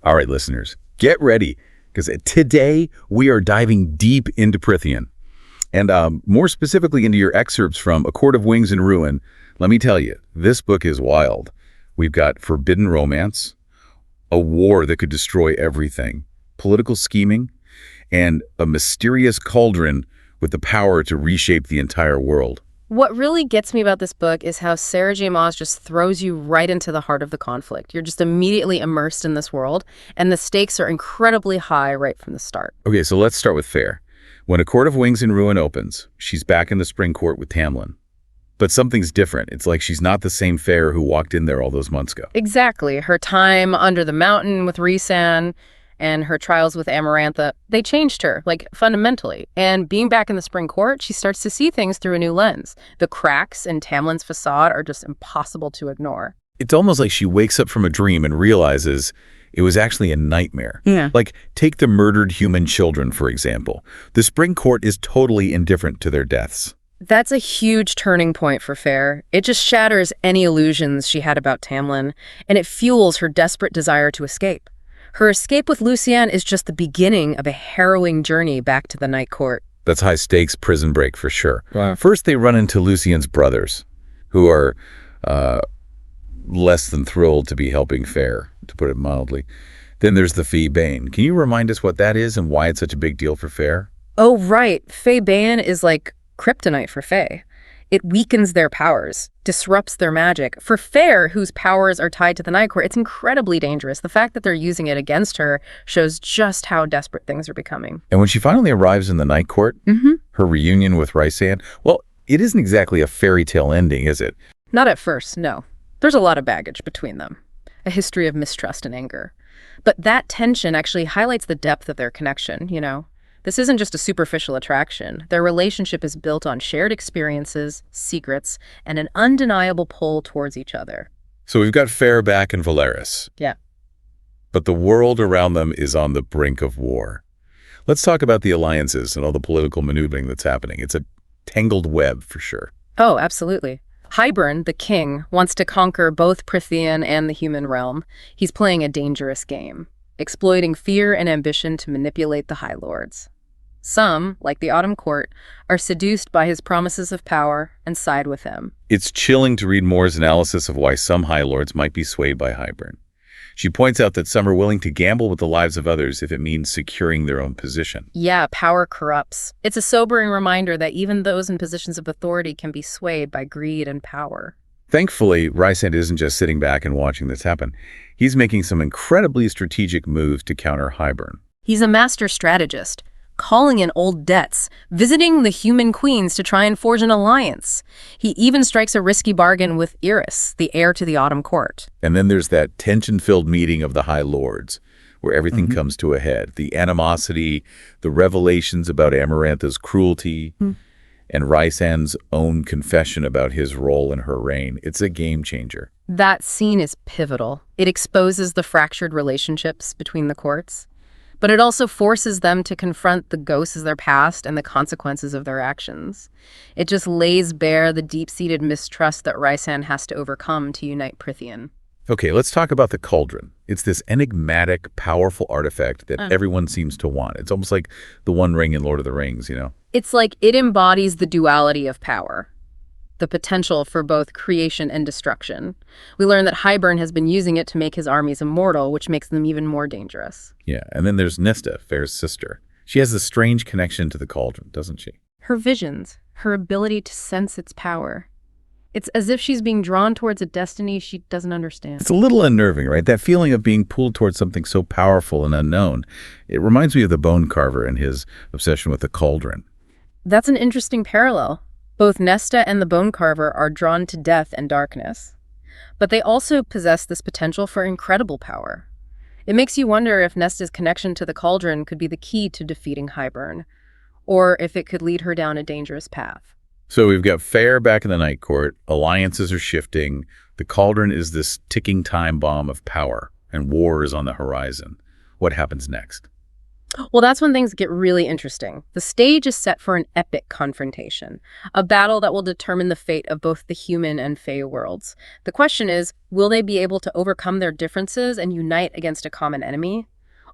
All right, listeners, get ready, because today we are diving deep into Prythian, and more specifically into your excerpts from A Court of Wings and Ruin. Let me tell you, this book is wild. We've got forbidden romance, a war that could destroy everything, political scheming, and a mysterious cauldron with the power to reshape the entire world. What really gets me about this book is how Sarah J. Maas just throws you right into the heart of the conflict. You're just immediately immersed in this world, and the stakes are incredibly high right from the start. Okay, so let's start with Feyre. When A Court of Wings and Ruin opens, she's back in the Spring Court with Tamlin. But something's different. It's like she's not the same Feyre who walked in there all those months ago. Exactly. Her time under the mountain with Rhysand and her trials with Amarantha, they changed her, like, fundamentally. And being back in the Spring Court, she starts to see things through a new lens. The cracks in Tamlin's facade are just impossible to ignore. It's almost like she wakes up from a dream and realizes it was actually a nightmare. Yeah. Like, take the murdered human children, for example. The Spring Court is totally indifferent to their deaths. That's a huge turning point for Feyre. It just shatters any illusions she had about Tamlin, and it fuels her desperate desire to escape. Her escape with Lucienne is just the beginning of a harrowing journey back to the Night Court. That's high-stakes prison break for sure. Wow. First, they run into Lucienne's brothers, who are less than thrilled to be helping Feyre, to put it mildly. Then there's the Fey Bane. Can you remind us what that is and why it's such a big deal for Feyre? Oh, right. Fey Bane is like kryptonite for Fey. It weakens their powers, disrupts their magic. For Feyre, whose powers are tied to the Night Court, it's incredibly dangerous. The fact that they're using it against her shows just how desperate things are becoming. And when she finally arrives in the Night Court, her reunion with Rhysand, well, it isn't exactly a fairy tale ending, is it? Not at first, no. There's a lot of baggage between them, a history of mistrust and anger. But that tension actually highlights the depth of their connection, you know? This isn't just a superficial attraction. Their relationship is built on shared experiences, secrets, and an undeniable pull towards each other. So we've got Feyre back in Velaris. Yeah. But the world around them is on the brink of war. Let's talk about the alliances and all the political maneuvering that's happening. It's a tangled web for sure. Oh, absolutely. Hybern, the king, wants to conquer both Prythian and the human realm. He's playing a dangerous game, exploiting fear and ambition to manipulate the High Lords. Some, like the Autumn Court, are seduced by his promises of power and side with him. It's chilling to read Moore's analysis of why some High Lords might be swayed by Hybern. She points out that some are willing to gamble with the lives of others if it means securing their own position. Yeah, power corrupts. It's a sobering reminder that even those in positions of authority can be swayed by greed and power. Thankfully, Rhysand isn't just sitting back and watching this happen. He's making some incredibly strategic moves to counter Hybern. He's a master strategist, calling in old debts, visiting the human queens to try and forge an alliance. He even strikes a risky bargain with Eris, the heir to the Autumn Court. And then there's that tension-filled meeting of the High Lords, where everything comes to a head. The animosity, the revelations about Amarantha's cruelty, and Rhysand's own confession about his role in her reign. It's a game changer. That scene is pivotal. It exposes the fractured relationships between the courts, but it also forces them to confront the ghosts of their past and the consequences of their actions. It just lays bare the deep-seated mistrust that Rhysand has to overcome to unite Prythian. Okay, let's talk about the cauldron. It's this enigmatic, powerful artifact that everyone seems to want. It's almost like the One Ring in Lord of the Rings, you know? It's like it embodies the duality of power, the potential for both creation and destruction. We learn that Hybern has been using it to make his armies immortal, which makes them even more dangerous. Yeah, and then there's Nesta, Feyre's sister. She has a strange connection to the cauldron, doesn't she? Her visions, her ability to sense its power. It's as if she's being drawn towards a destiny she doesn't understand. It's a little unnerving, right? That feeling of being pulled towards something so powerful and unknown. It reminds me of the bone carver and his obsession with the cauldron. That's an interesting parallel. Both Nesta and the bone carver are drawn to death and darkness, but they also possess this potential for incredible power. It makes you wonder if Nesta's connection to the cauldron could be the key to defeating Hybern, or if it could lead her down a dangerous path. So we've got Feyre back in the Night Court, alliances are shifting, the cauldron is this ticking time bomb of power, and war is on the horizon. What happens next? Well, that's when things get really interesting. The stage is set for an epic confrontation, a battle that will determine the fate of both the human and Fey worlds. The question is, will they be able to overcome their differences and unite against a common enemy?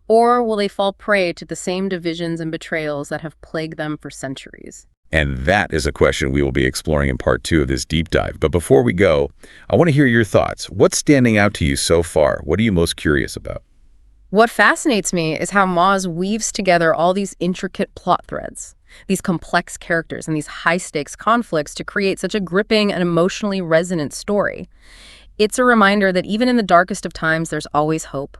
Or will they fall prey to the same divisions and betrayals that have plagued them for centuries? And that is a question we will be exploring in part 2 of this deep dive. But before we go, I want to hear your thoughts. What's standing out to you so far? What are you most curious about? What fascinates me is how Maas weaves together all these intricate plot threads, these complex characters, and these high-stakes conflicts to create such a gripping and emotionally resonant story. It's a reminder that even in the darkest of times, there's always hope,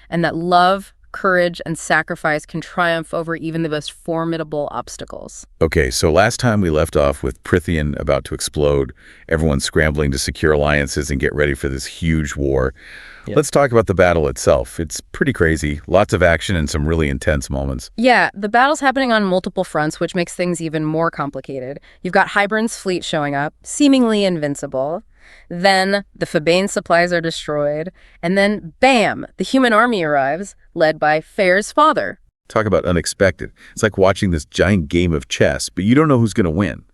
and that love, courage, and sacrifice can triumph over even the most formidable obstacles. Okay, so last time we left off with Prythian about to explode, everyone scrambling to secure alliances and get ready for this huge war. Yep. Let's talk about the battle itself. It's pretty crazy, lots of action and some really intense moments. Yeah, the battle's happening on multiple fronts, which makes things even more complicated. You've got Hybern's fleet showing up, seemingly invincible. Then the Febane supplies are destroyed. And then, bam, the human army arrives, led by Feyre's father. Talk about unexpected. It's like watching this giant game of chess, but you don't know who's going to win.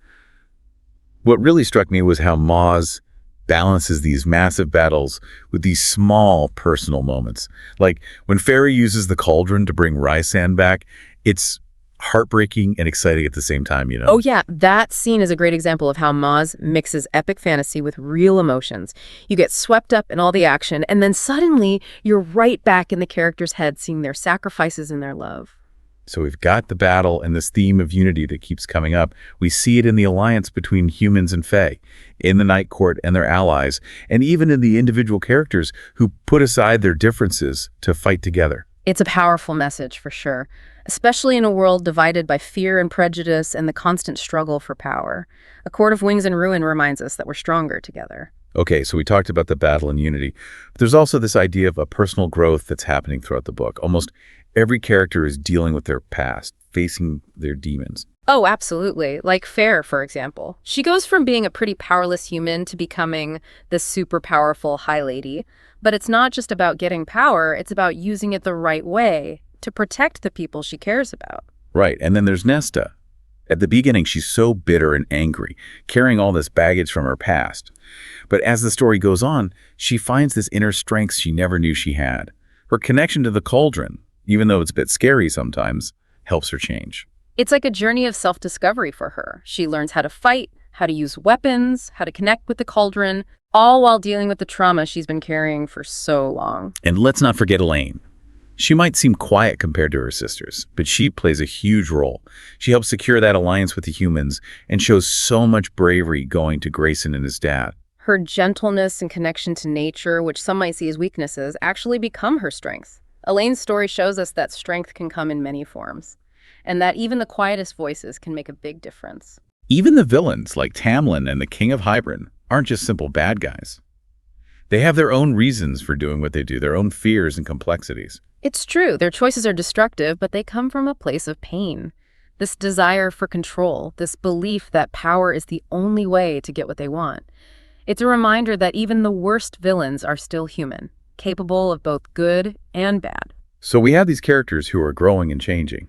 What really struck me was how Maas balances these massive battles with these small personal moments. Like when Feyre uses the cauldron to bring Rhysand back, it's heartbreaking and exciting at the same time, you know? Oh yeah, that scene is a great example of how Maas mixes epic fantasy with real emotions. You get swept up in all the action, and then suddenly you're right back in the characters' heads seeing their sacrifices and their love. So we've got the battle and this theme of unity that keeps coming up. We see it in the alliance between humans and Fae, in the Night Court and their allies, and even in the individual characters who put aside their differences to fight together. It's a powerful message for sure, especially in a world divided by fear and prejudice and the constant struggle for power. A Court of Wings and Ruin reminds us that we're stronger together. Okay, so we talked about the battle and unity, but there's also this idea of a personal growth that's happening throughout the book. Almost every character is dealing with their past, facing their demons. Oh, absolutely. Like Feyre, for example. She goes from being a pretty powerless human to becoming this super powerful High Lady. But it's not just about getting power, it's about using it the right way to protect the people she cares about. Right, and then there's Nesta. At the beginning, she's so bitter and angry, carrying all this baggage from her past. But as the story goes on, she finds this inner strength she never knew she had. Her connection to the cauldron, even though it's a bit scary sometimes, helps her change. It's like a journey of self-discovery for her. She learns how to fight, how to use weapons, how to connect with the cauldron, all while dealing with the trauma she's been carrying for so long. And let's not forget Elaine. She might seem quiet compared to her sisters, but she plays a huge role. She helps secure that alliance with the humans and shows so much bravery going to Grayson and his dad. Her gentleness and connection to nature, which some might see as weaknesses, actually become her strengths. Elaine's story shows us that strength can come in many forms, and that even the quietest voices can make a big difference. Even the villains, like Tamlin and the King of Hybern, aren't just simple bad guys. They have their own reasons for doing what they do, their own fears and complexities. It's true, their choices are destructive, but they come from a place of pain. This desire for control, this belief that power is the only way to get what they want. It's a reminder that even the worst villains are still human, capable of both good and bad. So we have these characters who are growing and changing.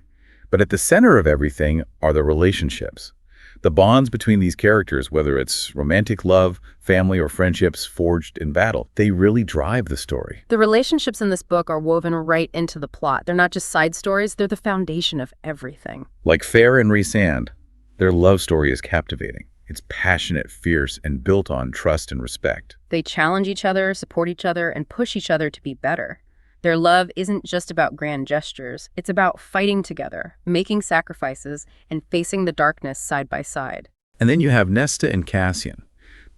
But at the center of everything are the relationships. The bonds between these characters, whether it's romantic love, family, or friendships forged in battle, they really drive the story. The relationships in this book are woven right into the plot. They're not just side stories, they're the foundation of everything. Like Feyre and Rhysand, their love story is captivating. It's passionate, fierce, and built on trust and respect. They challenge each other, support each other, and push each other to be better. Their love isn't just about grand gestures. It's about fighting together, making sacrifices, and facing the darkness side by side. And then you have Nesta and Cassian.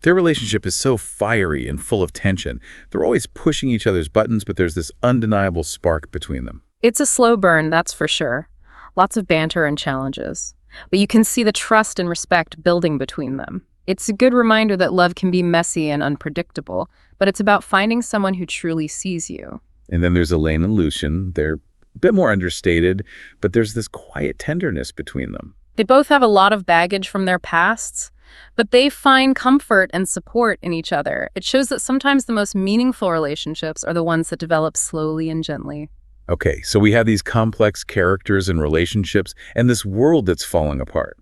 Their relationship is so fiery and full of tension. They're always pushing each other's buttons, but there's this undeniable spark between them. It's a slow burn, that's for sure. Lots of banter and challenges. But you can see the trust and respect building between them. It's a good reminder that love can be messy and unpredictable, but it's about finding someone who truly sees you. And then there's Elaine and Lucien. They're a bit more understated, but there's this quiet tenderness between them. They both have a lot of baggage from their pasts, but they find comfort and support in each other. It shows that sometimes the most meaningful relationships are the ones that develop slowly and gently. Okay, so we have these complex characters and relationships and this world that's falling apart.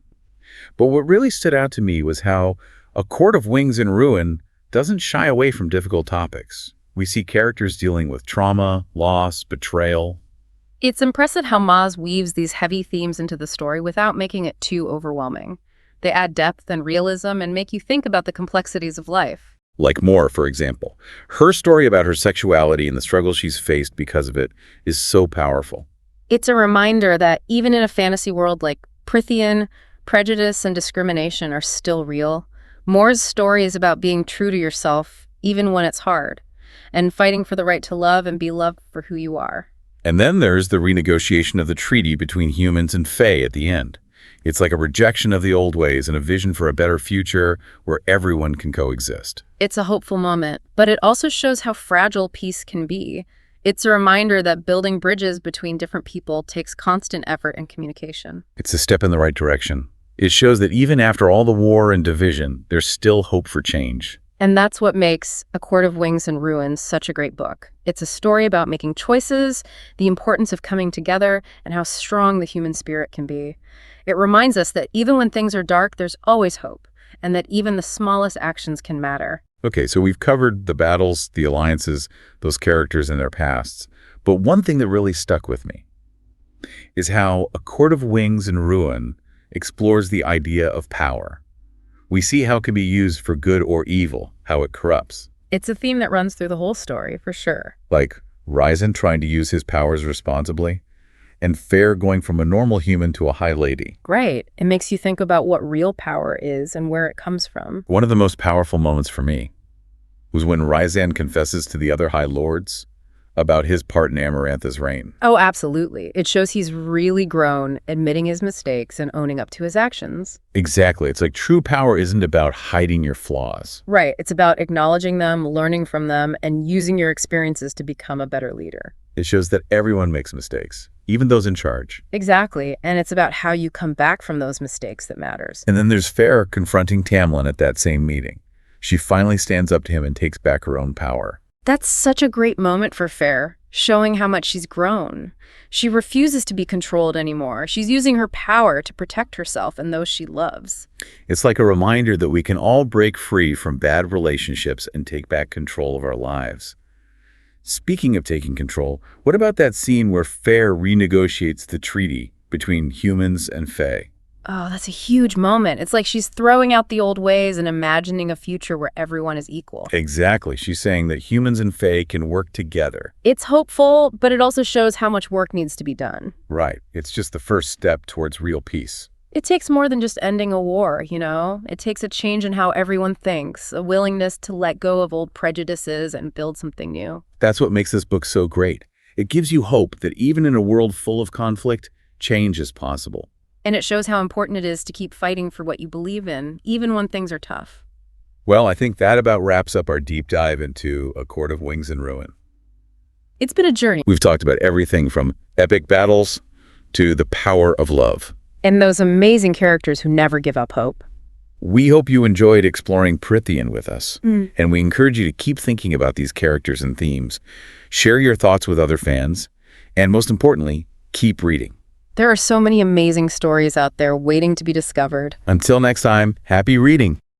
But what really stood out to me was how A Court of Wings and Ruin doesn't shy away from difficult topics. We see characters dealing with trauma, loss, betrayal. It's impressive how Maas weaves these heavy themes into the story without making it too overwhelming. They add depth and realism and make you think about the complexities of life. Like Moore, for example. Her story about her sexuality and the struggle she's faced because of it is so powerful. It's a reminder that even in a fantasy world like Prythian, prejudice and discrimination are still real. Moore's story is about being true to yourself, even when it's hard, and fighting for the right to love and be loved for who you are. And then there's the renegotiation of the treaty between humans and Fae at the end. It's like a rejection of the old ways and a vision for a better future where everyone can coexist. It's a hopeful moment, but it also shows how fragile peace can be. It's a reminder that building bridges between different people takes constant effort and communication. It's a step in the right direction. It shows that even after all the war and division, there's still hope for change. And that's what makes A Court of Wings and Ruins such a great book. It's a story about making choices, the importance of coming together, and how strong the human spirit can be. It reminds us that even when things are dark, there's always hope, and that even the smallest actions can matter. Okay, so we've covered the battles, the alliances, those characters and their pasts. But one thing that really stuck with me is how A Court of Wings and Ruin explores the idea of power. We see how it can be used for good or evil, how it corrupts. It's a theme that runs through the whole story, for sure. Like Ryzen trying to use his powers responsibly, and Feyre going from a normal human to a high lady. Right. It makes you think about what real power is and where it comes from. One of the most powerful moments for me was when Ryzen confesses to the other High Lords about his part in Amarantha's reign. Oh, absolutely. It shows he's really grown, admitting his mistakes and owning up to his actions. Exactly. It's like true power isn't about hiding your flaws. Right. It's about acknowledging them, learning from them, and using your experiences to become a better leader. It shows that everyone makes mistakes, even those in charge. Exactly. And it's about how you come back from those mistakes that matters. And then there's Feyre confronting Tamlin at that same meeting. She finally stands up to him and takes back her own power. That's such a great moment for Feyre, showing how much she's grown. She refuses to be controlled anymore. She's using her power to protect herself and those she loves. It's like a reminder that we can all break free from bad relationships and take back control of our lives. Speaking of taking control, what about that scene where Feyre renegotiates the treaty between humans and Fae? Oh, that's a huge moment. It's like she's throwing out the old ways and imagining a future where everyone is equal. Exactly. She's saying that humans and Fae can work together. It's hopeful, but it also shows how much work needs to be done. Right. It's just the first step towards real peace. It takes more than just ending a war, you know? It takes a change in how everyone thinks, a willingness to let go of old prejudices and build something new. That's what makes this book so great. It gives you hope that even in a world full of conflict, change is possible. And it shows how important it is to keep fighting for what you believe in, even when things are tough. Well, I think that about wraps up our deep dive into A Court of Wings and Ruin. It's been a journey. We've talked about everything from epic battles to the power of love. And those amazing characters who never give up hope. We hope you enjoyed exploring Prythian with us, and we encourage you to keep thinking about these characters and themes. Share your thoughts with other fans, and most importantly, keep reading. There are so many amazing stories out there waiting to be discovered. Until next time, happy reading!